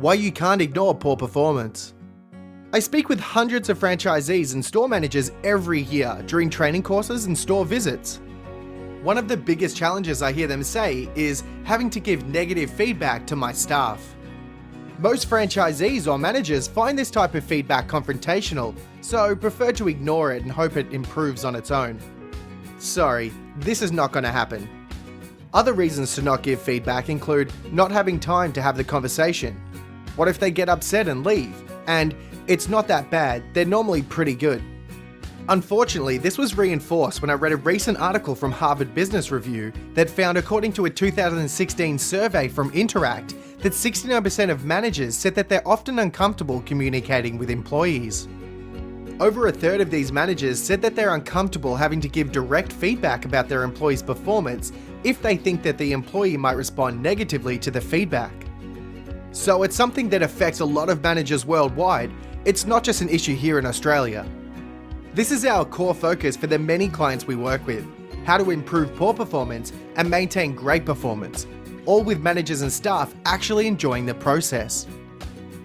why you can't ignore poor performance. I speak with hundreds of franchisees and store managers every year during training courses and store visits. One of the biggest challenges I hear them say is having to give negative feedback to my staff. Most franchisees or managers find this type of feedback confrontational, so prefer to ignore it and hope it improves on its own. Sorry, this is not going to happen. Other reasons to not give feedback include not having time to have the conversation. What if they get upset and leave? And it's not that bad, they're normally pretty good. Unfortunately, this was reinforced when I read a recent article from Harvard Business Review that found, according to a 2016 survey from Interact, that 69% of managers said that they're often uncomfortable communicating with employees. Over a third of these managers said that they're uncomfortable having to give direct feedback about their employees' performance if they think that the employee might respond negatively to the feedback. So it's something that affects a lot of managers worldwide. It's not just an issue here in Australia. This is our core focus for the many clients we work with: how to improve poor performance and maintain great performance, all with managers and staff actually enjoying the process.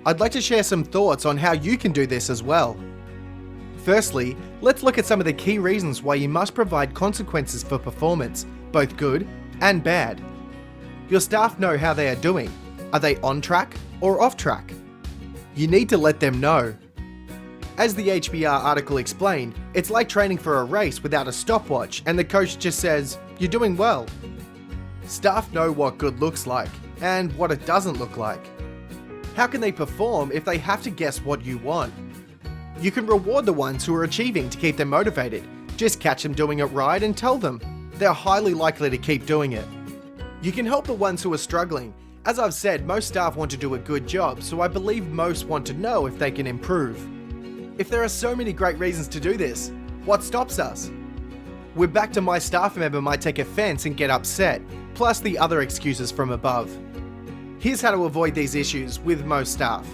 I'd like to share some thoughts on how you can do this as well. Firstly, let's look at some of the key reasons why you must provide consequences for performance, both good and bad. Your staff know how they are doing. Are they on track or off track? You need to let them know. As the HBR article explained, it's like training for a race without a stopwatch and the coach just says, "You're doing well." Staff know what good looks like and what it doesn't look like. How can they perform if they have to guess what you want? You can reward the ones who are achieving to keep them motivated. Just catch them doing it right and tell them. They're highly likely to keep doing it. You can help the ones who are struggling. As I've said, most staff want to do a good job, so I believe most want to know if they can improve. If there are so many great reasons to do this, what stops us? We're back to my staff member might take offense and get upset, plus the other excuses from above. Here's how to avoid these issues with most staff.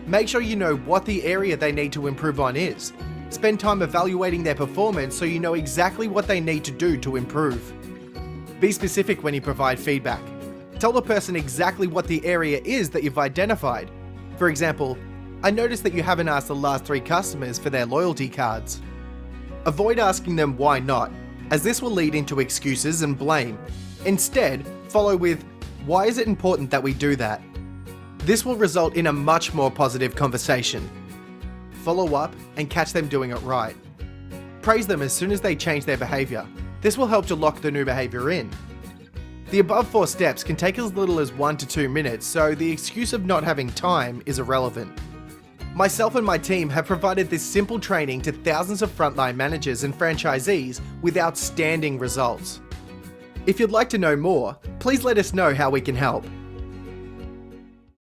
Make sure you know what the area they need to improve on is. Spend time evaluating their performance so you know exactly what they need to do to improve. Be specific when you provide feedback. Tell the person exactly what the area is that you've identified. For example, I noticed that you haven't asked the last 3 customers for their loyalty cards. Avoid asking them why not, as this will lead into excuses and blame. Instead, follow with, why is it important that we do that? This will result in a much more positive conversation. Follow up and catch them doing it right. Praise them as soon as they change their behaviour. This will help to lock the new behaviour in. The above 4 steps can take as little as 1 to 2 minutes, so the excuse of not having time is irrelevant. Myself and my team have provided this simple training to thousands of frontline managers and franchisees with outstanding results. If you'd like to know more, please let us know how we can help.